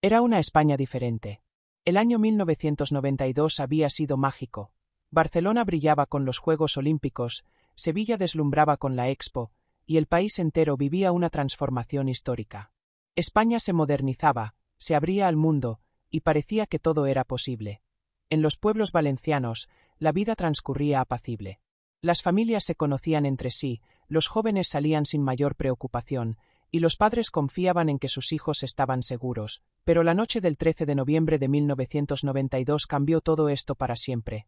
Era una España diferente. El año 1992 había sido mágico. Barcelona brillaba con los Juegos Olímpicos, Sevilla deslumbraba con la Expo, y el país entero vivía una transformación histórica. España se modernizaba, se abría al mundo, y parecía que todo era posible. En los pueblos valencianos, la vida transcurría apacible. Las familias se conocían entre sí, los jóvenes salían sin mayor preocupación, y los padres confiaban en que sus hijos estaban seguros, pero la noche del 13 de noviembre de 1992 cambió todo esto para siempre.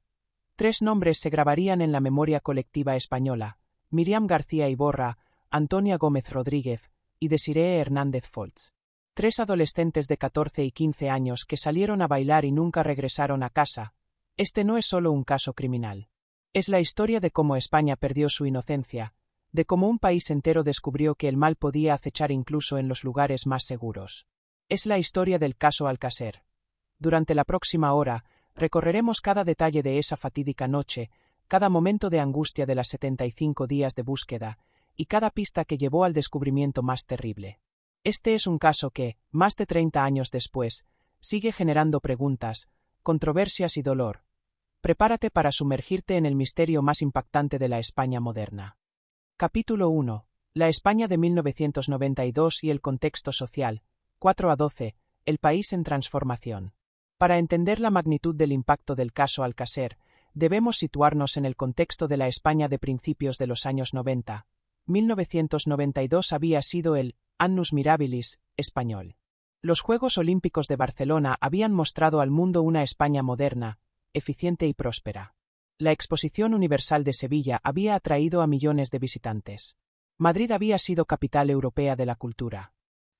3 nombres se grabarían en la memoria colectiva española: Miriam García Iborra, Antonia Gómez Rodríguez y Desiree Hernández Foltz. 3 adolescentes de 14 y 15 años que salieron a bailar y nunca regresaron a casa. Este no es solo un caso criminal. Es la historia de cómo España perdió su inocencia, de cómo un país entero descubrió que el mal podía acechar incluso en los lugares más seguros. Es la historia del caso Alcacer. Durante la próxima hora, recorreremos cada detalle de esa fatídica noche, cada momento de angustia de las 75 días de búsqueda, y cada pista que llevó al descubrimiento más terrible. Este es un caso que, más de 30 años después, sigue generando preguntas, controversias y dolor. Prepárate para sumergirte en el misterio más impactante de la España moderna. Capítulo 1. La España de 1992 y el contexto social. 4 a 12. El país en transformación. Para entender la magnitud del impacto del caso Alcacer, debemos situarnos en el contexto de la España de principios de los años 90. 1992 había sido el Annus Mirabilis español. Los Juegos Olímpicos de Barcelona habían mostrado al mundo una España moderna, eficiente y próspera. La Exposición Universal de Sevilla había atraído a millones de visitantes. Madrid había sido capital europea de la cultura.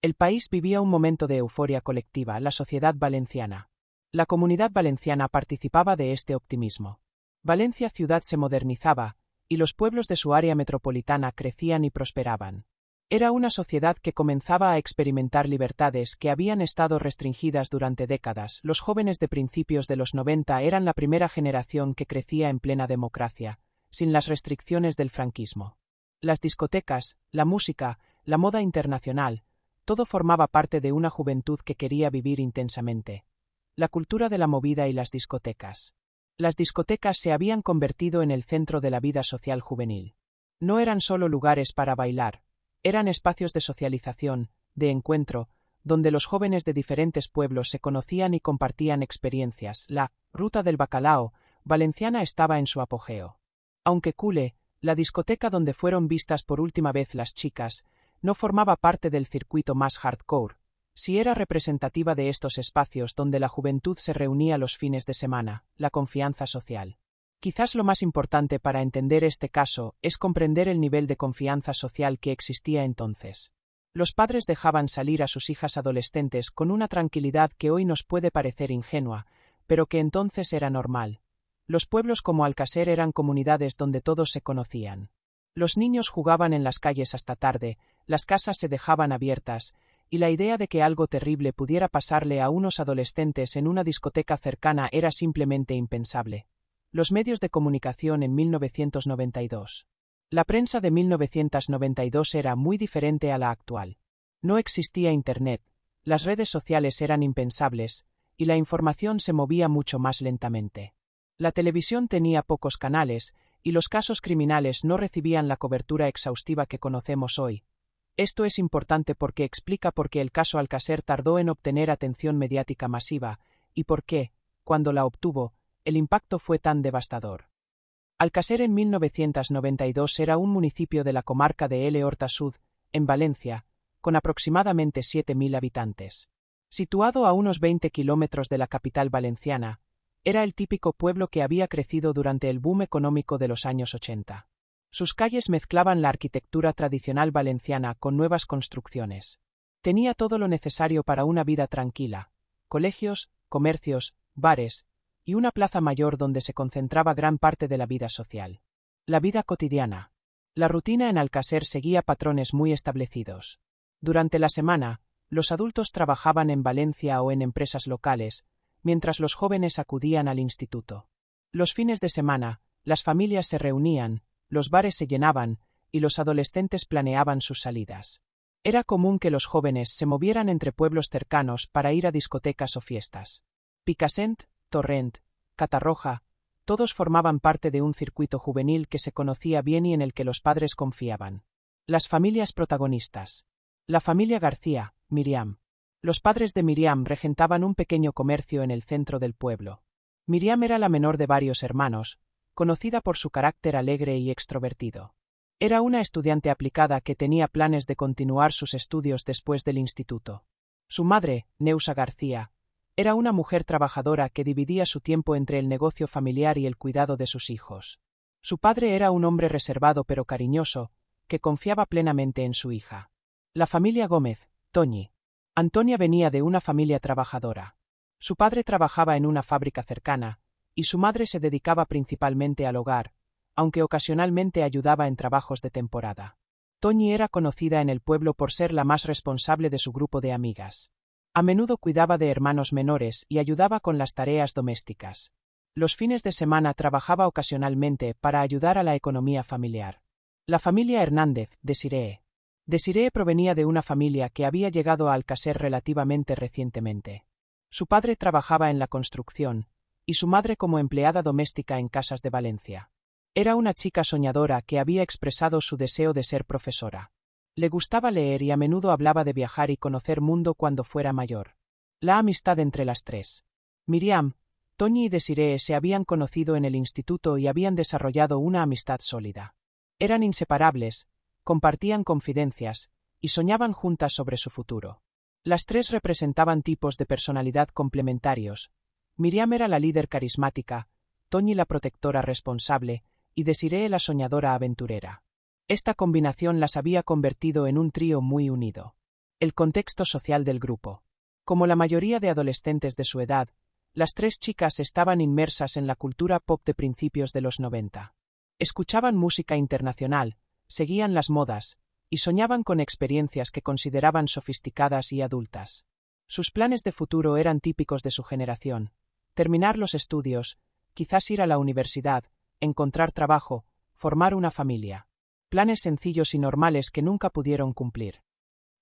El país vivía un momento de euforia colectiva, la sociedad valenciana. La comunidad valenciana participaba de este optimismo. Valencia ciudad se modernizaba, y los pueblos de su área metropolitana crecían y prosperaban. Era una sociedad que comenzaba a experimentar libertades que habían estado restringidas durante décadas. Los jóvenes de principios de los 90 eran la primera generación que crecía en plena democracia, sin las restricciones del franquismo. Las discotecas, la música, la moda internacional, todo formaba parte de una juventud que quería vivir intensamente. La cultura de la movida y las discotecas. Las discotecas se habían convertido en el centro de la vida social juvenil. No eran solo lugares para bailar. Eran espacios de socialización, de encuentro, donde los jóvenes de diferentes pueblos se conocían y compartían experiencias. La Ruta del Bacalao valenciana estaba en su apogeo. Aunque Cule, la discoteca donde fueron vistas por última vez las chicas, no formaba parte del circuito más hardcore, sí era representativa de estos espacios donde la juventud se reunía los fines de semana, la confianza social. Quizás lo más importante para entender este caso es comprender el nivel de confianza social que existía entonces. Los padres dejaban salir a sus hijas adolescentes con una tranquilidad que hoy nos puede parecer ingenua, pero que entonces era normal. Los pueblos como Alcacer eran comunidades donde todos se conocían. Los niños jugaban en las calles hasta tarde, las casas se dejaban abiertas, y la idea de que algo terrible pudiera pasarle a unos adolescentes en una discoteca cercana era simplemente impensable. Los medios de comunicación en 1992. La prensa de 1992 era muy diferente a la actual. No existía Internet, las redes sociales eran impensables, y la información se movía mucho más lentamente. La televisión tenía pocos canales, y los casos criminales no recibían la cobertura exhaustiva que conocemos hoy. Esto es importante porque explica por qué el caso Alcacer tardó en obtener atención mediática masiva, y por qué, cuando la obtuvo, el impacto fue tan devastador. Alcacer en 1992 era un municipio de la comarca de L. Horta Sud, en Valencia, con aproximadamente 7.000 habitantes. Situado a unos 20 kilómetros de la capital valenciana, era el típico pueblo que había crecido durante el boom económico de los años 80. Sus calles mezclaban la arquitectura tradicional valenciana con nuevas construcciones. Tenía todo lo necesario para una vida tranquila: colegios, comercios, bares, y una plaza mayor donde se concentraba gran parte de la vida social. La vida cotidiana. La rutina en Alcacer seguía patrones muy establecidos. Durante la semana, los adultos trabajaban en Valencia o en empresas locales, mientras los jóvenes acudían al instituto. Los fines de semana, las familias se reunían, los bares se llenaban, y los adolescentes planeaban sus salidas. Era común que los jóvenes se movieran entre pueblos cercanos para ir a discotecas o fiestas. Picassent, Torrent, Catarroja, todos formaban parte de un circuito juvenil que se conocía bien y en el que los padres confiaban. Las familias protagonistas. La familia García, Miriam. Los padres de Miriam regentaban un pequeño comercio en el centro del pueblo. Miriam era la menor de varios hermanos, conocida por su carácter alegre y extrovertido. Era una estudiante aplicada que tenía planes de continuar sus estudios después del instituto. Su madre, Neusa García, era una mujer trabajadora que dividía su tiempo entre el negocio familiar y el cuidado de sus hijos. Su padre era un hombre reservado pero cariñoso, que confiaba plenamente en su hija. La familia Gómez, Toñi. Antonia venía de una familia trabajadora. Su padre trabajaba en una fábrica cercana, y su madre se dedicaba principalmente al hogar, aunque ocasionalmente ayudaba en trabajos de temporada. Toñi era conocida en el pueblo por ser la más responsable de su grupo de amigas. A menudo cuidaba de hermanos menores y ayudaba con las tareas domésticas. Los fines de semana trabajaba ocasionalmente para ayudar a la economía familiar. La familia Hernández, Desiree. Desiree provenía de una familia que había llegado a Alcacer relativamente recientemente. Su padre trabajaba en la construcción, y su madre como empleada doméstica en casas de Valencia. Era una chica soñadora que había expresado su deseo de ser profesora. Le gustaba leer y a menudo hablaba de viajar y conocer mundo cuando fuera mayor. La amistad entre las tres. Miriam, Toñi y Desiree se habían conocido en el instituto y habían desarrollado una amistad sólida. Eran inseparables, compartían confidencias, y soñaban juntas sobre su futuro. Las tres representaban tipos de personalidad complementarios. Miriam era la líder carismática, Toñi la protectora responsable, y Desiree la soñadora aventurera. Esta combinación las había convertido en un trío muy unido. El contexto social del grupo. Como la mayoría de adolescentes de su edad, las tres chicas estaban inmersas en la cultura pop de principios de los 90. Escuchaban música internacional, seguían las modas, y soñaban con experiencias que consideraban sofisticadas y adultas. Sus planes de futuro eran típicos de su generación: terminar los estudios, quizás ir a la universidad, encontrar trabajo, formar una familia. Planes sencillos y normales que nunca pudieron cumplir.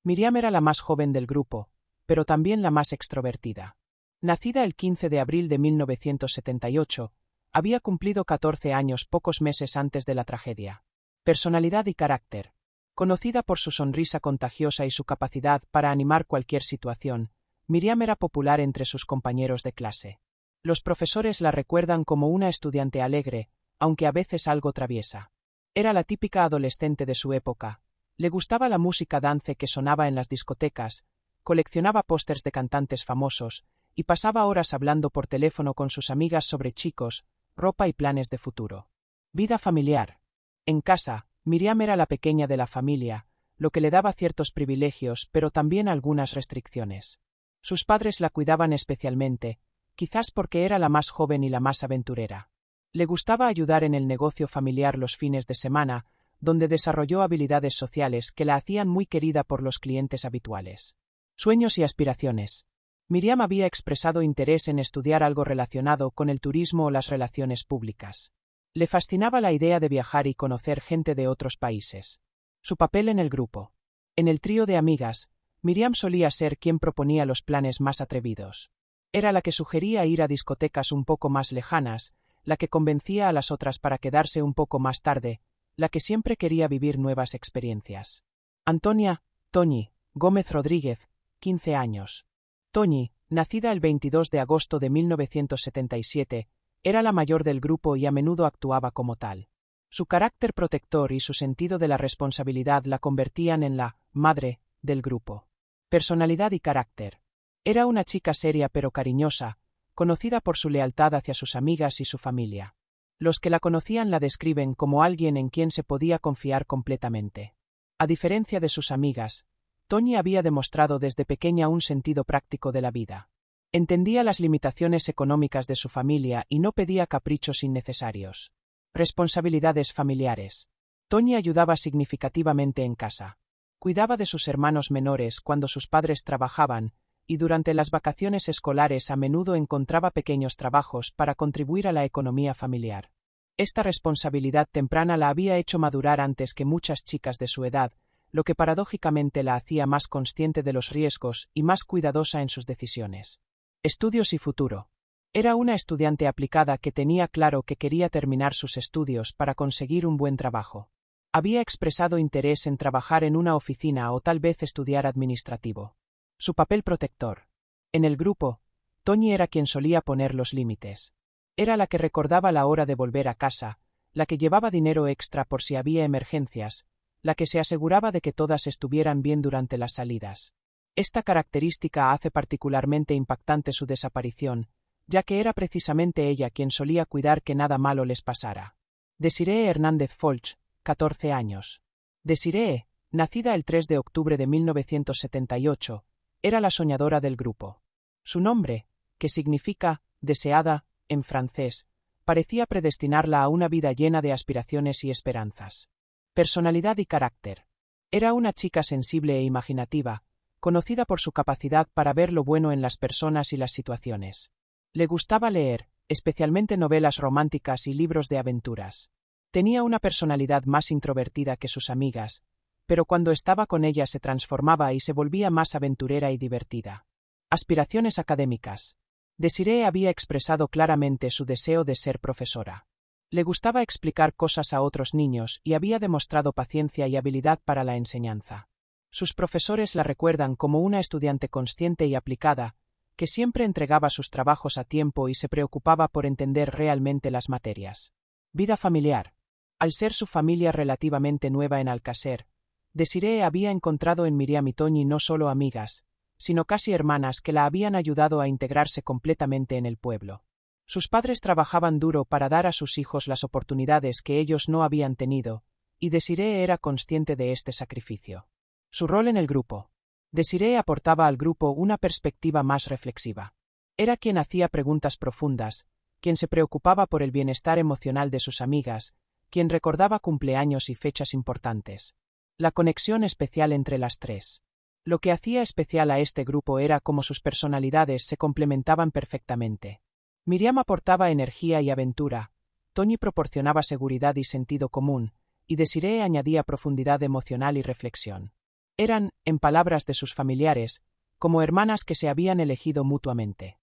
Miriam era la más joven del grupo, pero también la más extrovertida. Nacida el 15 de abril de 1978, había cumplido 14 años pocos meses antes de la tragedia. Personalidad y carácter. Conocida por su sonrisa contagiosa y su capacidad para animar cualquier situación, Miriam era popular entre sus compañeros de clase. Los profesores la recuerdan como una estudiante alegre, aunque a veces algo traviesa. Era la típica adolescente de su época. Le gustaba la música dance que sonaba en las discotecas, coleccionaba pósters de cantantes famosos, y pasaba horas hablando por teléfono con sus amigas sobre chicos, ropa y planes de futuro. Vida familiar. En casa, Miriam era la pequeña de la familia, lo que le daba ciertos privilegios pero también algunas restricciones. Sus padres la cuidaban especialmente, quizás porque era la más joven y la más aventurera. Le gustaba ayudar en el negocio familiar los fines de semana, donde desarrolló habilidades sociales que la hacían muy querida por los clientes habituales. Sueños y aspiraciones. Miriam había expresado interés en estudiar algo relacionado con el turismo o las relaciones públicas. Le fascinaba la idea de viajar y conocer gente de otros países. Su papel en el grupo. En el trío de amigas, Miriam solía ser quien proponía los planes más atrevidos. Era la que sugería ir a discotecas un poco más lejanas, la que convencía a las otras para quedarse un poco más tarde, la que siempre quería vivir nuevas experiencias. Antonia, Toñi, Gómez Rodríguez, 15 años. Toñi, nacida el 22 de agosto de 1977, era la mayor del grupo y a menudo actuaba como tal. Su carácter protector y su sentido de la responsabilidad la convertían en la madre del grupo. Personalidad y carácter. Era una chica seria pero cariñosa, conocida por su lealtad hacia sus amigas y su familia. Los que la conocían la describen como alguien en quien se podía confiar completamente. A diferencia de sus amigas, Toñi había demostrado desde pequeña un sentido práctico de la vida. Entendía las limitaciones económicas de su familia y no pedía caprichos innecesarios. Responsabilidades familiares. Toñi ayudaba significativamente en casa. Cuidaba de sus hermanos menores cuando sus padres trabajaban, y durante las vacaciones escolares a menudo encontraba pequeños trabajos para contribuir a la economía familiar. Esta responsabilidad temprana la había hecho madurar antes que muchas chicas de su edad, lo que paradójicamente la hacía más consciente de los riesgos y más cuidadosa en sus decisiones. Estudios y futuro. Era una estudiante aplicada que tenía claro que quería terminar sus estudios para conseguir un buen trabajo. Había expresado interés en trabajar en una oficina o tal vez estudiar administrativo. Su papel protector. En el grupo, Toñi era quien solía poner los límites. Era la que recordaba la hora de volver a casa, la que llevaba dinero extra por si había emergencias, la que se aseguraba de que todas estuvieran bien durante las salidas. Esta característica hace particularmente impactante su desaparición, ya que era precisamente ella quien solía cuidar que nada malo les pasara. Desiree Hernández Folch, 14 años. Desiree, nacida el 3 de octubre de 1978, era la soñadora del grupo. Su nombre, que significa deseada en francés, parecía predestinarla a una vida llena de aspiraciones y esperanzas. Personalidad y carácter. Era una chica sensible e imaginativa, conocida por su capacidad para ver lo bueno en las personas y las situaciones. Le gustaba leer, especialmente novelas románticas y libros de aventuras. Tenía una personalidad más introvertida que sus amigas, pero cuando estaba con ellas se transformaba y se volvía más aventurera y divertida. Aspiraciones académicas. Desiree había expresado claramente su deseo de ser profesora. Le gustaba explicar cosas a otros niños y había demostrado paciencia y habilidad para la enseñanza. Sus profesores la recuerdan como una estudiante consciente y aplicada, que siempre entregaba sus trabajos a tiempo y se preocupaba por entender realmente las materias. Vida familiar. Al ser su familia relativamente nueva en Alcácer, Desiree había encontrado en Miriam y Toñi no solo amigas, sino casi hermanas que la habían ayudado a integrarse completamente en el pueblo. Sus padres trabajaban duro para dar a sus hijos las oportunidades que ellos no habían tenido, y Desiree era consciente de este sacrificio. Su rol en el grupo. Desiree aportaba al grupo una perspectiva más reflexiva. Era quien hacía preguntas profundas, quien se preocupaba por el bienestar emocional de sus amigas, quien recordaba cumpleaños y fechas importantes. La conexión especial entre las tres. Lo que hacía especial a este grupo era cómo sus personalidades se complementaban perfectamente. Miriam aportaba energía y aventura, Toñi proporcionaba seguridad y sentido común, y Desiree añadía profundidad emocional y reflexión. Eran, en palabras de sus familiares, como hermanas que se habían elegido mutuamente.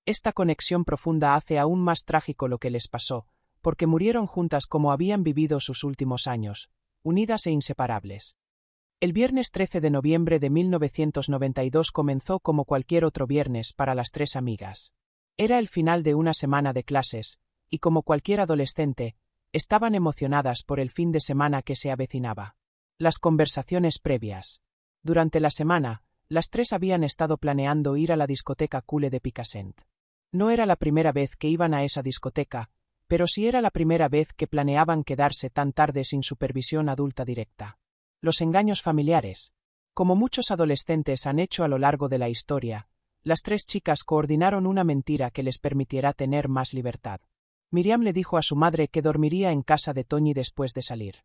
Esta conexión profunda hace aún más trágico lo que les pasó, porque murieron juntas como habían vivido sus últimos años, unidas e inseparables. El viernes 13 de noviembre de 1992 comenzó como cualquier otro viernes para las tres amigas. Era el final de una semana de clases, y como cualquier adolescente, estaban emocionadas por el fin de semana que se avecinaba. Las conversaciones previas. Durante la semana, las tres habían estado planeando ir a la discoteca Cool de Picassent. No era la primera vez que iban a esa discoteca, pero sí era la primera vez que planeaban quedarse tan tarde sin supervisión adulta directa. Los engaños familiares. Como muchos adolescentes han hecho a lo largo de la historia, las tres chicas coordinaron una mentira que les permitiera tener más libertad. Miriam le dijo a su madre que dormiría en casa de Toñi después de salir.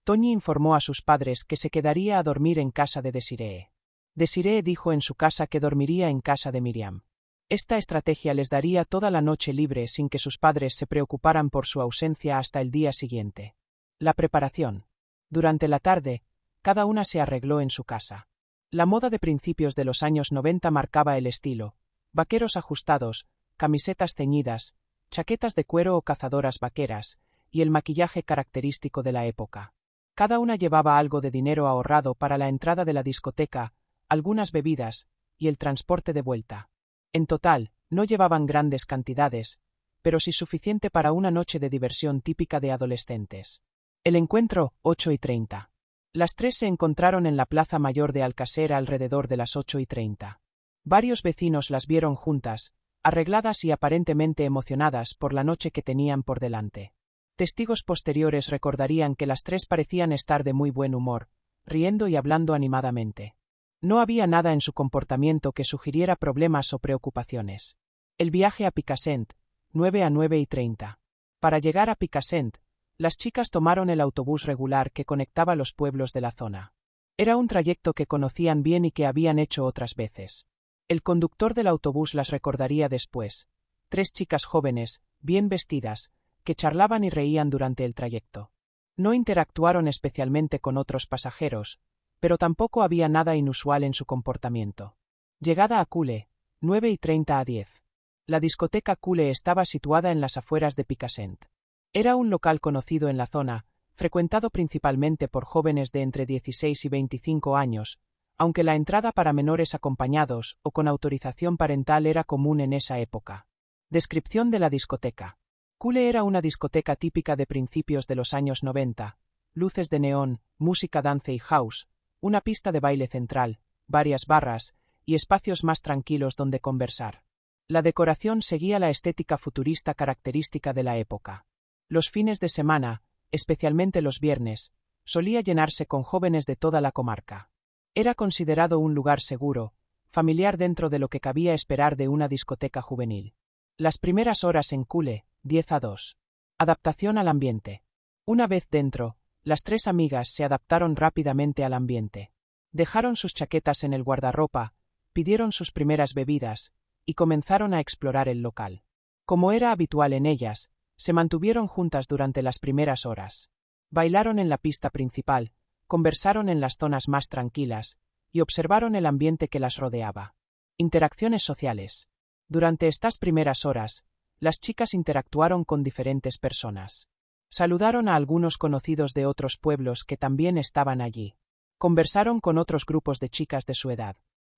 Toñi informó a sus padres que se quedaría a dormir en casa de Desiree. Desiree dijo en su casa que dormiría en casa de Miriam. Esta estrategia les daría toda la noche libre sin que sus padres se preocuparan por su ausencia hasta el día siguiente. La preparación. Durante la tarde, cada una se arregló en su casa. La moda de principios de los años 90 marcaba el estilo: vaqueros ajustados, camisetas ceñidas, chaquetas de cuero o cazadoras vaqueras, y el maquillaje característico de la época. Cada una llevaba algo de dinero ahorrado para la entrada de la discoteca, algunas bebidas, y el transporte de vuelta. En total, no llevaban grandes cantidades, pero sí suficiente para una noche de diversión típica de adolescentes. El encuentro, 8:30. Las tres se encontraron en la Plaza Mayor de Alcácer alrededor de las 8:30. Varios vecinos las vieron juntas, arregladas y aparentemente emocionadas por la noche que tenían por delante. Testigos posteriores recordarían que las tres parecían estar de muy buen humor, riendo y hablando animadamente. No había nada en su comportamiento que sugiriera problemas o preocupaciones. El viaje a Picassent, 9 a 9:30. Para llegar a Picassent, las chicas tomaron el autobús regular que conectaba los pueblos de la zona. Era un trayecto que conocían bien y que habían hecho otras veces. El conductor del autobús las recordaría después. Tres chicas jóvenes, bien vestidas, que charlaban y reían durante el trayecto. No interactuaron especialmente con otros pasajeros, pero tampoco había nada inusual en su comportamiento. Llegada a Cule, 9:30 a 10. La discoteca Cule estaba situada en las afueras de Picassent. Era un local conocido en la zona, frecuentado principalmente por jóvenes de entre 16 y 25 años, aunque la entrada para menores acompañados o con autorización parental era común en esa época. Descripción de la discoteca. Cule era una discoteca típica de principios de los años 90, luces de neón, música dance y house, una pista de baile central, varias barras, y espacios más tranquilos donde conversar. La decoración seguía la estética futurista característica de la época. Los fines de semana, especialmente los viernes, solía llenarse con jóvenes de toda la comarca. Era considerado un lugar seguro, familiar dentro de lo que cabía esperar de una discoteca juvenil. Las primeras horas en Cule, 10 a 2. Adaptación al ambiente. Una vez dentro, las tres amigas se adaptaron rápidamente al ambiente. Dejaron sus chaquetas en el guardarropa, pidieron sus primeras bebidas, y comenzaron a explorar el local. Como era habitual en ellas, se mantuvieron juntas durante las primeras horas. Bailaron en la pista principal, conversaron en las zonas más tranquilas, y observaron el ambiente que las rodeaba. Interacciones sociales. Durante estas primeras horas, las chicas interactuaron con diferentes personas. Saludaron a algunos conocidos de otros pueblos que también estaban allí. Conversaron con otros grupos de chicas de su edad.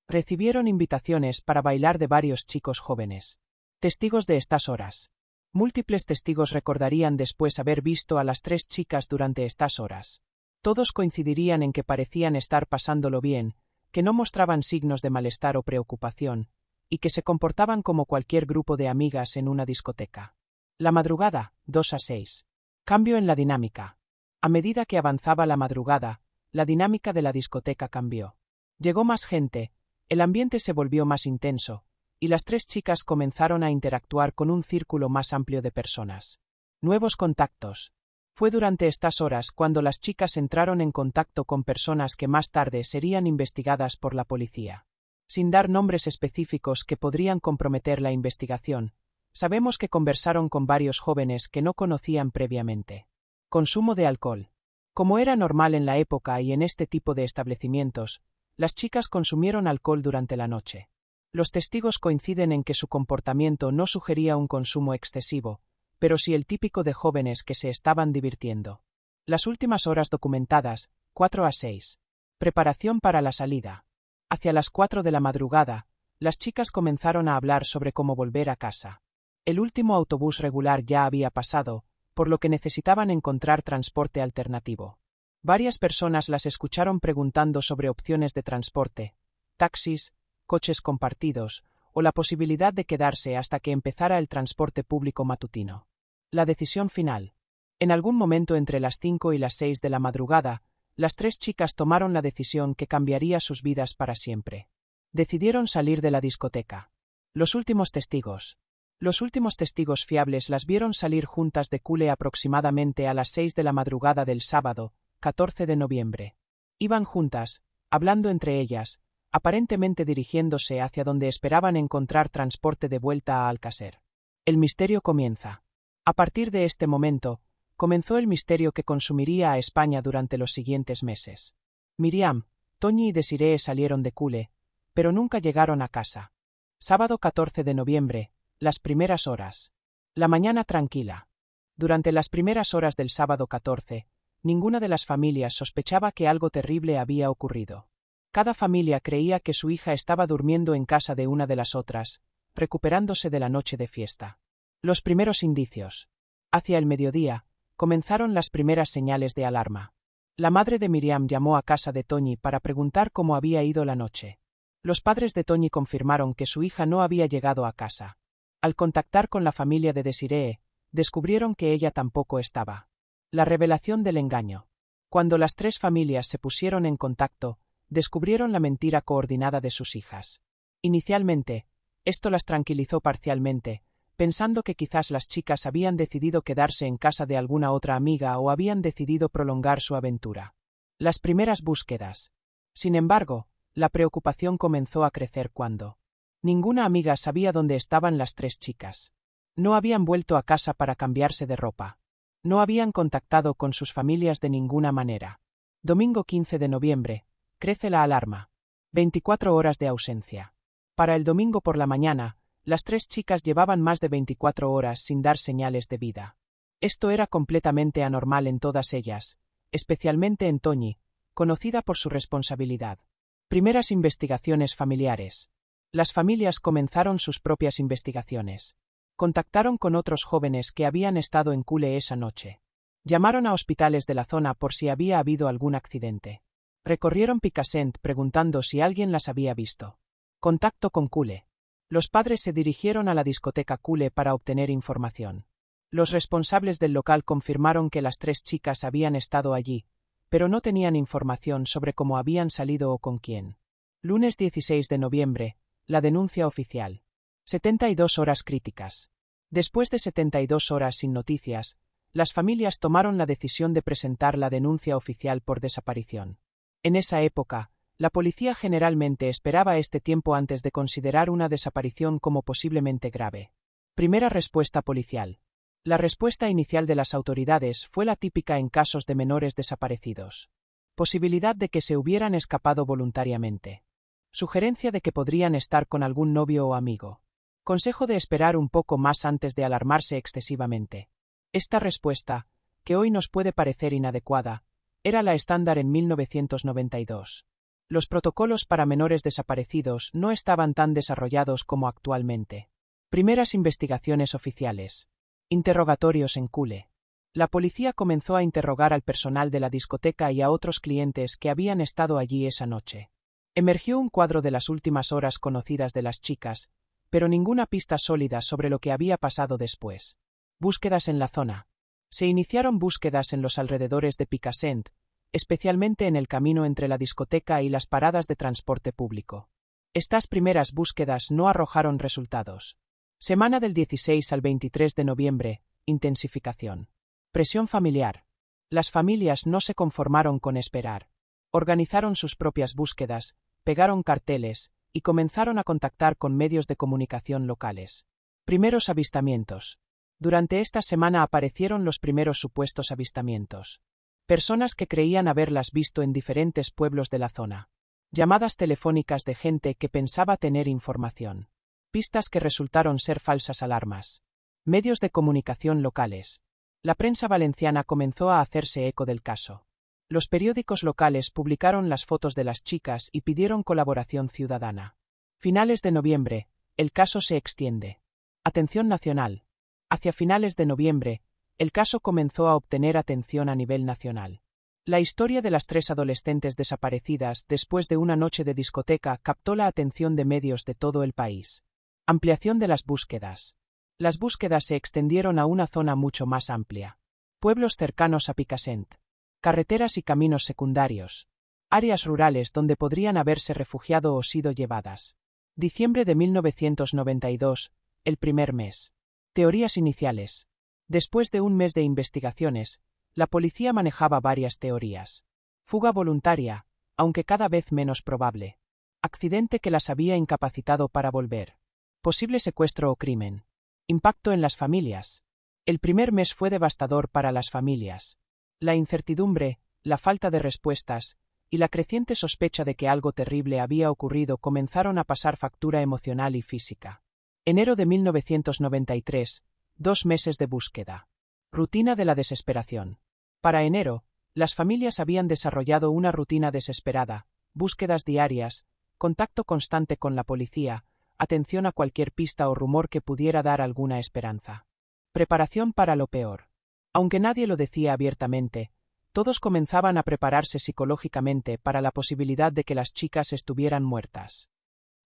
Recibieron invitaciones para bailar de varios chicos jóvenes. Testigos de estas horas. Múltiples testigos recordarían después haber visto a las tres chicas durante estas horas. Todos coincidirían en que parecían estar pasándolo bien, que no mostraban signos de malestar o preocupación, y que se comportaban como cualquier grupo de amigas en una discoteca. La madrugada, 2 a 6. Cambio en la dinámica. A medida que avanzaba la madrugada, la dinámica de la discoteca cambió. Llegó más gente, el ambiente se volvió más intenso, y las tres chicas comenzaron a interactuar con un círculo más amplio de personas. Nuevos contactos. Fue durante estas horas cuando las chicas entraron en contacto con personas que más tarde serían investigadas por la policía. Sin dar nombres específicos que podrían comprometer la investigación, sabemos que conversaron con varios jóvenes que no conocían previamente. Consumo de alcohol. Como era normal en la época y en este tipo de establecimientos, las chicas consumieron alcohol durante la noche. Los testigos coinciden en que su comportamiento no sugería un consumo excesivo, pero sí el típico de jóvenes que se estaban divirtiendo. Las últimas horas documentadas, 4 a 6. Preparación para la salida. Hacia las 4 de la madrugada, las chicas comenzaron a hablar sobre cómo volver a casa. El último autobús regular ya había pasado, por lo que necesitaban encontrar transporte alternativo. Varias personas las escucharon preguntando sobre opciones de transporte, taxis, coches compartidos, o la posibilidad de quedarse hasta que empezara el transporte público matutino. La decisión final. En algún momento entre las 5 y las 6 de la madrugada, las tres chicas tomaron la decisión que cambiaría sus vidas para siempre. Decidieron salir de la discoteca. Los últimos testigos. Los últimos testigos fiables las vieron salir juntas de Cule aproximadamente a las 6 de la madrugada del sábado, 14 de noviembre. Iban juntas, hablando entre ellas, aparentemente dirigiéndose hacia donde esperaban encontrar transporte de vuelta a Alcácer. El misterio comienza. A partir de este momento, comenzó el misterio que consumiría a España durante los siguientes meses. Miriam, Toñi y Desiree salieron de Cule, pero nunca llegaron a casa. Sábado 14 de noviembre, las primeras horas. La mañana tranquila. Durante las primeras horas del sábado 14, ninguna de las familias sospechaba que algo terrible había ocurrido. Cada familia creía que su hija estaba durmiendo en casa de una de las otras, recuperándose de la noche de fiesta. Los primeros indicios. Hacia el mediodía, comenzaron las primeras señales de alarma. La madre de Miriam llamó a casa de Toñi para preguntar cómo había ido la noche. Los padres de Toñi confirmaron que su hija no había llegado a casa. Al contactar con la familia de Desiree, descubrieron que ella tampoco estaba. La revelación del engaño. Cuando las tres familias se pusieron en contacto, descubrieron la mentira coordinada de sus hijas. Inicialmente, esto las tranquilizó parcialmente, pensando que quizás las chicas habían decidido quedarse en casa de alguna otra amiga o habían decidido prolongar su aventura. Las primeras búsquedas. Sin embargo, la preocupación comenzó a crecer cuando ninguna amiga sabía dónde estaban las tres chicas. No habían vuelto a casa para cambiarse de ropa. No habían contactado con sus familias de ninguna manera. Domingo 15 de noviembre, Crece la alarma. 24 horas de ausencia. Para el domingo por la mañana, las 3 chicas llevaban más de 24 horas sin dar señales de vida. Esto era completamente anormal en todas ellas, especialmente en Toñi, conocida por su responsabilidad. Primeras investigaciones familiares. Las familias comenzaron sus propias investigaciones. Contactaron con otros jóvenes que habían estado en Kule esa noche. Llamaron a hospitales de la zona por si había habido algún accidente. Recorrieron Picassent preguntando si alguien las había visto. Contacto con Kule. Los padres se dirigieron a la discoteca Kule para obtener información. Los responsables del local confirmaron que las 3 chicas habían estado allí, pero no tenían información sobre cómo habían salido o con quién. Lunes 16 de noviembre, la denuncia oficial. 72 horas críticas. Después de 72 horas sin noticias, las familias tomaron la decisión de presentar la denuncia oficial por desaparición. En esa época, la policía generalmente esperaba este tiempo antes de considerar una desaparición como posiblemente grave. Primera respuesta policial. La respuesta inicial de las autoridades fue la típica en casos de menores desaparecidos. Posibilidad de que se hubieran escapado voluntariamente. Sugerencia de que podrían estar con algún novio o amigo. Consejo de esperar un poco más antes de alarmarse excesivamente. Esta respuesta, que hoy nos puede parecer inadecuada, era la estándar en 1992. Los protocolos para menores desaparecidos no estaban tan desarrollados como actualmente. Primeras investigaciones oficiales. Interrogatorios en Kule. La policía comenzó a interrogar al personal de la discoteca y a otros clientes que habían estado allí esa noche. Emergió un cuadro de las últimas horas conocidas de las chicas, pero ninguna pista sólida sobre lo que había pasado después. Búsquedas en la zona. Se iniciaron búsquedas en los alrededores de Picassent, especialmente en el camino entre la discoteca y las paradas de transporte público. Estas primeras búsquedas no arrojaron resultados. Semana del 16 al 23 de noviembre, intensificación. Presión familiar. Las familias no se conformaron con esperar. Organizaron sus propias búsquedas, pegaron carteles, y comenzaron a contactar con medios de comunicación locales. Primeros avistamientos. Durante esta semana aparecieron los primeros supuestos avistamientos. Personas que creían haberlas visto en diferentes pueblos de la zona. Llamadas telefónicas de gente que pensaba tener información. Pistas que resultaron ser falsas alarmas. Medios de comunicación locales. La prensa valenciana comenzó a hacerse eco del caso. Los periódicos locales publicaron las fotos de las chicas y pidieron colaboración ciudadana. Finales de noviembre, el caso se extiende. Atención nacional. Hacia finales de noviembre, el caso comenzó a obtener atención a nivel nacional. La historia de las 3 adolescentes desaparecidas después de una noche de discoteca captó la atención de medios de todo el país. Ampliación de las búsquedas. Las búsquedas se extendieron a una zona mucho más amplia. Pueblos cercanos a Picassent. Carreteras y caminos secundarios. Áreas rurales donde podrían haberse refugiado o sido llevadas. Diciembre de 1992, el primer mes. Teorías iniciales. Después de un mes de investigaciones, la policía manejaba varias teorías. Fuga voluntaria, aunque cada vez menos probable. Accidente que las había incapacitado para volver. Posible secuestro o crimen. Impacto en las familias. El primer mes fue devastador para las familias. La incertidumbre, la falta de respuestas, y la creciente sospecha de que algo terrible había ocurrido comenzaron a pasar factura emocional y física. Enero de 1993, 2 meses de búsqueda. Rutina de la desesperación. Para enero, las familias habían desarrollado una rutina desesperada, búsquedas diarias, contacto constante con la policía, atención a cualquier pista o rumor que pudiera dar alguna esperanza. Preparación para lo peor. Aunque nadie lo decía abiertamente, todos comenzaban a prepararse psicológicamente para la posibilidad de que las chicas estuvieran muertas.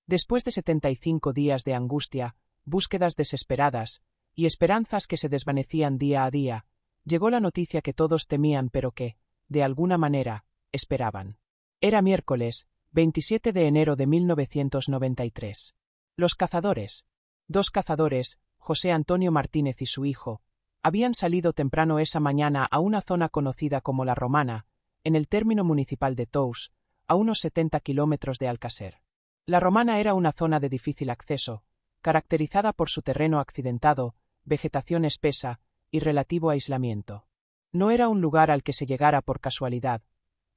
Después de 75 días de angustia, búsquedas desesperadas, y esperanzas que se desvanecían día a día, llegó la noticia que todos temían pero que, de alguna manera, esperaban. Era miércoles, 27 de enero de 1993. Los cazadores. 2 cazadores, José Antonio Martínez y su hijo, habían salido temprano esa mañana a una zona conocida como La Romana, en el término municipal de Tous, a unos 70 kilómetros de Alcácer. La Romana era una zona de difícil acceso, caracterizada por su terreno accidentado, vegetación espesa y relativo aislamiento. No era un lugar al que se llegara por casualidad,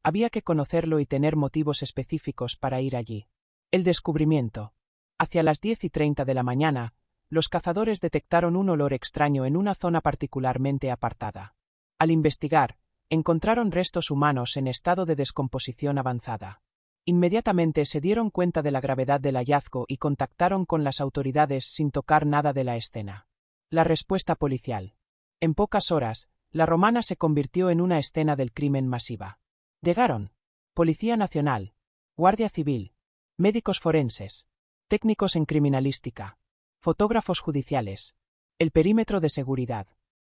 Había que conocerlo y tener motivos específicos para ir allí. El descubrimiento. Hacia las 10:30 de la mañana, los cazadores detectaron un olor extraño en una zona particularmente apartada. Al investigar, encontraron restos humanos en estado de descomposición avanzada. Inmediatamente se dieron cuenta de la gravedad del hallazgo y contactaron con las autoridades sin tocar nada de la escena. La respuesta policial. En pocas horas, La Romana se convirtió en una escena del crimen masiva. Llegaron Policía Nacional, Guardia Civil, médicos forenses, técnicos en criminalística, fotógrafos judiciales. El perímetro de seguridad.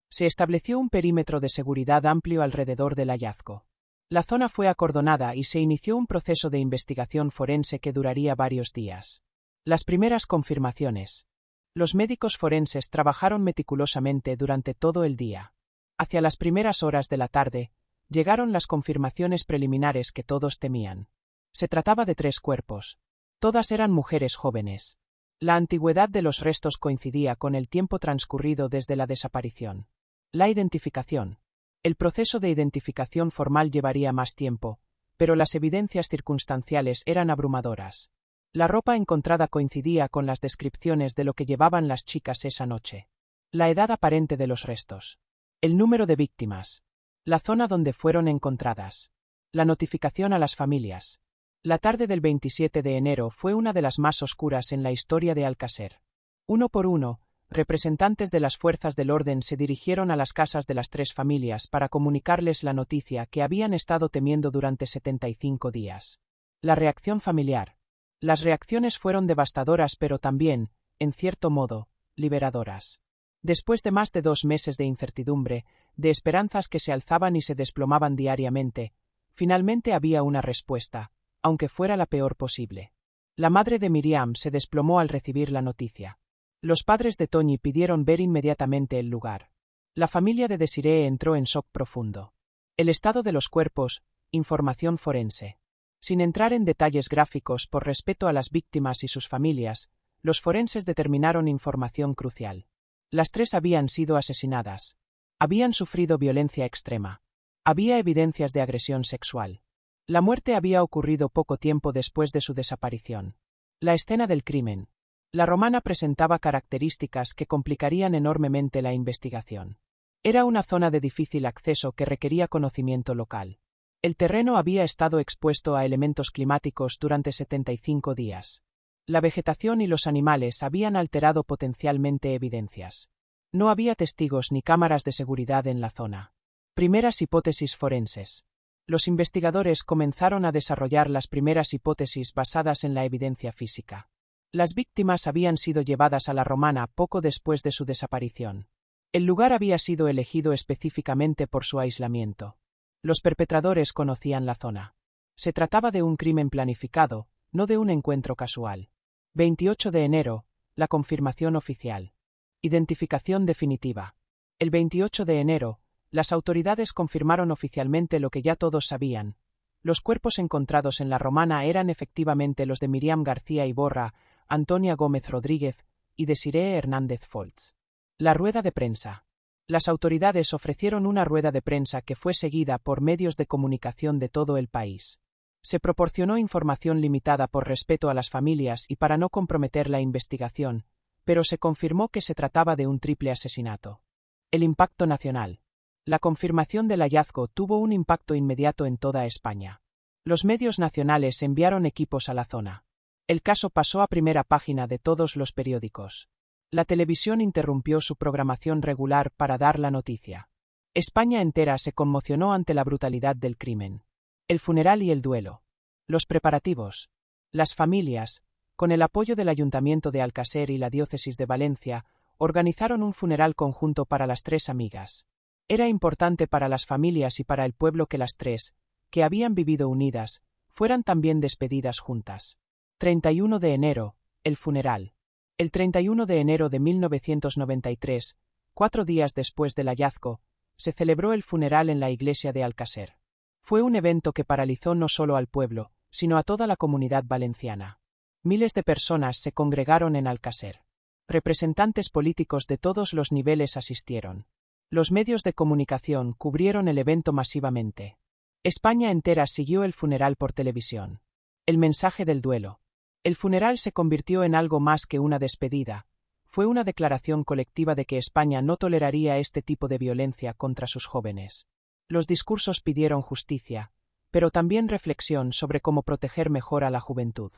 Se estableció un perímetro de seguridad amplio alrededor del hallazgo. La zona fue acordonada y se inició un proceso de investigación forense que duraría varios días. Las primeras confirmaciones. Los médicos forenses trabajaron meticulosamente durante todo el día. Hacia las primeras horas de la tarde, llegaron las confirmaciones preliminares que todos temían. Se trataba de 3 cuerpos. Todas eran mujeres jóvenes. La antigüedad de los restos coincidía con el tiempo transcurrido desde la desaparición. La identificación. El proceso de identificación formal llevaría más tiempo, pero las evidencias circunstanciales eran abrumadoras. La ropa encontrada coincidía con las descripciones de lo que llevaban las chicas esa noche. La edad aparente de los restos. El número de víctimas. La zona donde fueron encontradas. La notificación a las familias. La tarde del 27 de enero fue una de las más oscuras en la historia de Alcácer. Uno por uno, representantes de las fuerzas del orden se dirigieron a las casas de las 3 familias para comunicarles la noticia que habían estado temiendo durante 75 días. La reacción familiar. Las reacciones fueron devastadoras pero también, en cierto modo, liberadoras. Después de más de 2 meses de incertidumbre, de esperanzas que se alzaban y se desplomaban diariamente, finalmente había una respuesta, aunque fuera la peor posible. La madre de Miriam se desplomó al recibir la noticia. Los padres de Toñi pidieron ver inmediatamente el lugar. La familia de Desiree entró en shock profundo. El estado de los cuerpos, información forense. Sin entrar en detalles gráficos por respeto a las víctimas y sus familias, los forenses determinaron información crucial. Las 3 habían sido asesinadas. Habían sufrido violencia extrema. Había evidencias de agresión sexual. La muerte había ocurrido poco tiempo después de su desaparición. La escena del crimen. La Romana presentaba características que complicarían enormemente la investigación. Era una zona de difícil acceso que requería conocimiento local. El terreno había estado expuesto a elementos climáticos durante 75 días. La vegetación y los animales habían alterado potencialmente evidencias. No había testigos ni cámaras de seguridad en la zona. Primeras hipótesis forenses. Los investigadores comenzaron a desarrollar las primeras hipótesis basadas en la evidencia física. Las víctimas habían sido llevadas a La Romana poco después de su desaparición. El lugar había sido elegido específicamente por su aislamiento. Los perpetradores conocían la zona. Se trataba de un crimen planificado, no de un encuentro casual. 28 de enero, la confirmación oficial. Identificación definitiva. El 28 de enero, las autoridades confirmaron oficialmente lo que ya todos sabían. Los cuerpos encontrados en La Romana eran efectivamente los de Miriam García Iborra, Antonia Gómez Rodríguez y Desiree Hernández Foltz. La rueda de prensa. Las autoridades ofrecieron una rueda de prensa que fue seguida por medios de comunicación de todo el país. Se proporcionó información limitada por respeto a las familias y para no comprometer la investigación, pero se confirmó que se trataba de un triple asesinato. El impacto nacional. La confirmación del hallazgo tuvo un impacto inmediato en toda España. Los medios nacionales enviaron equipos a la zona. El caso pasó a primera página de todos los periódicos. La televisión interrumpió su programación regular para dar la noticia. España entera se conmocionó ante la brutalidad del crimen. El funeral y el duelo. Los preparativos. Las familias, con el apoyo del Ayuntamiento de Alcácer y la Diócesis de Valencia, organizaron un funeral conjunto para las 3 amigas. Era importante para las familias y para el pueblo que las 3, que habían vivido unidas, fueran también despedidas juntas. 31 de enero, el funeral. El 31 de enero de 1993, 4 días después del hallazgo, se celebró el funeral en la iglesia de Alcácer. Fue un evento que paralizó no solo al pueblo, sino a toda la comunidad valenciana. Miles de personas se congregaron en Alcácer. Representantes políticos de todos los niveles asistieron. Los medios de comunicación cubrieron el evento masivamente. España entera siguió el funeral por televisión. El mensaje del duelo. El funeral se convirtió en algo más que una despedida. Fue una declaración colectiva de que España no toleraría este tipo de violencia contra sus jóvenes. Los discursos pidieron justicia, pero también reflexión sobre cómo proteger mejor a la juventud.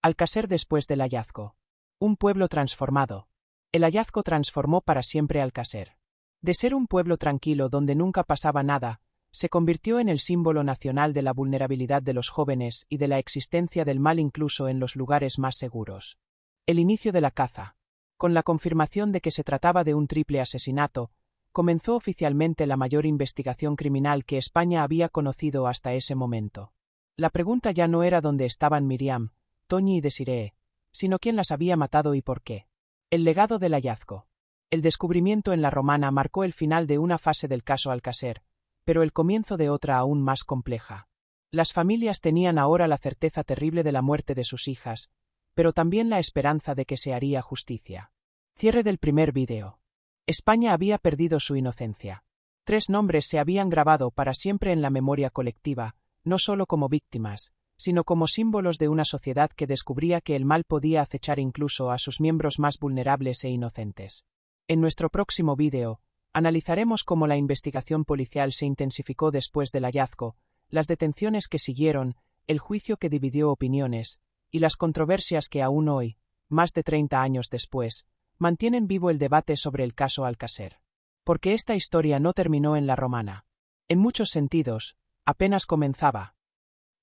Alcácer después del hallazgo. Un pueblo transformado. El hallazgo transformó para siempre Alcácer. De ser un pueblo tranquilo donde nunca pasaba nada, se convirtió en el símbolo nacional de la vulnerabilidad de los jóvenes y de la existencia del mal incluso en los lugares más seguros. El inicio de la caza. Con la confirmación de que se trataba de un triple asesinato, comenzó oficialmente la mayor investigación criminal que España había conocido hasta ese momento. La pregunta ya no era dónde estaban Miriam, Toñi y Desiree, sino quién las había matado y por qué. El legado del hallazgo. El descubrimiento en La Romana marcó el final de una fase del caso Alcácer, pero el comienzo de otra aún más compleja. Las familias tenían ahora la certeza terrible de la muerte de sus hijas, pero también la esperanza de que se haría justicia. Cierre del primer vídeo. España había perdido su inocencia. 3 nombres se habían grabado para siempre en la memoria colectiva, no solo como víctimas, sino como símbolos de una sociedad que descubría que el mal podía acechar incluso a sus miembros más vulnerables e inocentes. En nuestro próximo vídeo, analizaremos cómo la investigación policial se intensificó después del hallazgo, las detenciones que siguieron, el juicio que dividió opiniones, y las controversias que aún hoy, más de 30 años después, mantienen vivo el debate sobre el caso Alcácer. Porque esta historia no terminó en La Romana. En muchos sentidos, apenas comenzaba.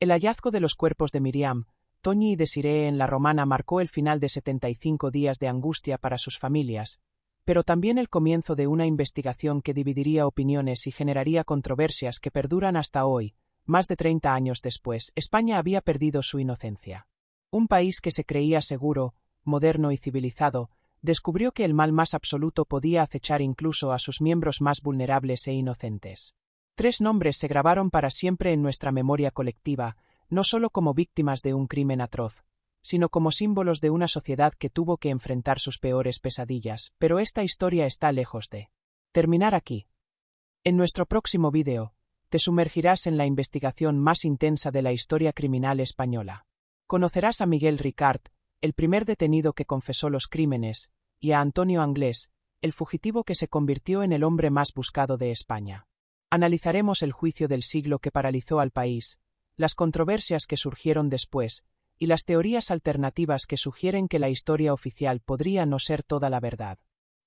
El hallazgo de los cuerpos de Miriam, Toñi y Desiree en La Romana marcó el final de 75 días de angustia para sus familias, pero también el comienzo de una investigación que dividiría opiniones y generaría controversias que perduran hasta hoy. Más de 30 años después, España había perdido su inocencia. Un país que se creía seguro, moderno y civilizado, descubrió que el mal más absoluto podía acechar incluso a sus miembros más vulnerables e inocentes. 3 nombres se grabaron para siempre en nuestra memoria colectiva, no solo como víctimas de un crimen atroz, sino como símbolos de una sociedad que tuvo que enfrentar sus peores pesadillas, pero esta historia está lejos de terminar aquí. En nuestro próximo vídeo, te sumergirás en la investigación más intensa de la historia criminal española. Conocerás a Miguel Ricart, el primer detenido que confesó los crímenes, y a Antonio Anglés, el fugitivo que se convirtió en el hombre más buscado de España. Analizaremos el juicio del siglo que paralizó al país, las controversias que surgieron después, y las teorías alternativas que sugieren que la historia oficial podría no ser toda la verdad.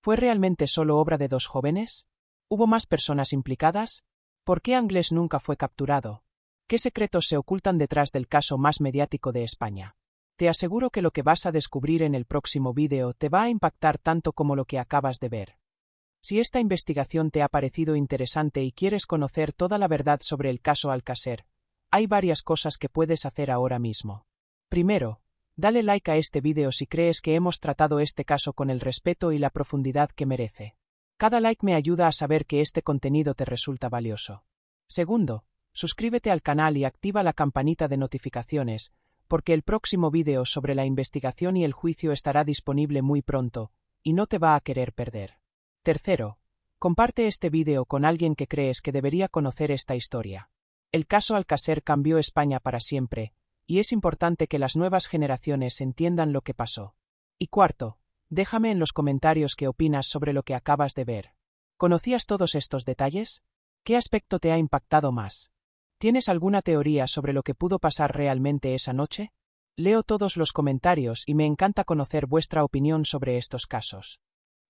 ¿Fue realmente solo obra de 2 jóvenes? ¿Hubo más personas implicadas? ¿Por qué Anglés nunca fue capturado? ¿Qué secretos se ocultan detrás del caso más mediático de España? Te aseguro que lo que vas a descubrir en el próximo vídeo te va a impactar tanto como lo que acabas de ver. Si esta investigación te ha parecido interesante y quieres conocer toda la verdad sobre el caso Alcácer, hay varias cosas que puedes hacer ahora mismo. Primero, dale like a este vídeo si crees que hemos tratado este caso con el respeto y la profundidad que merece. Cada like me ayuda a saber que este contenido te resulta valioso. Segundo, suscríbete al canal y activa la campanita de notificaciones, porque el próximo vídeo sobre la investigación y el juicio estará disponible muy pronto, y no te va a querer perder. Tercero, comparte este vídeo con alguien que crees que debería conocer esta historia. El caso Alcácer cambió España para siempre, y es importante que las nuevas generaciones entiendan lo que pasó. Y cuarto, déjame en los comentarios qué opinas sobre lo que acabas de ver. ¿Conocías todos estos detalles? ¿Qué aspecto te ha impactado más? ¿Tienes alguna teoría sobre lo que pudo pasar realmente esa noche? Leo todos los comentarios y me encanta conocer vuestra opinión sobre estos casos.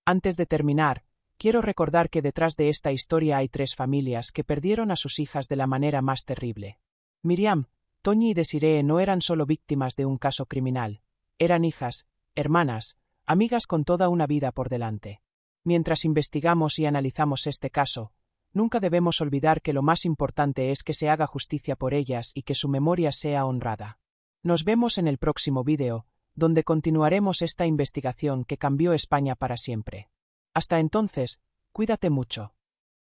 Antes de terminar, quiero recordar que detrás de esta historia hay 3 familias que perdieron a sus hijas de la manera más terrible. Miriam, Toñi y Desiree no eran solo víctimas de un caso criminal, eran hijas, hermanas, amigas con toda una vida por delante. Mientras investigamos y analizamos este caso, nunca debemos olvidar que lo más importante es que se haga justicia por ellas y que su memoria sea honrada. Nos vemos en el próximo vídeo, donde continuaremos esta investigación que cambió España para siempre. Hasta entonces, cuídate mucho.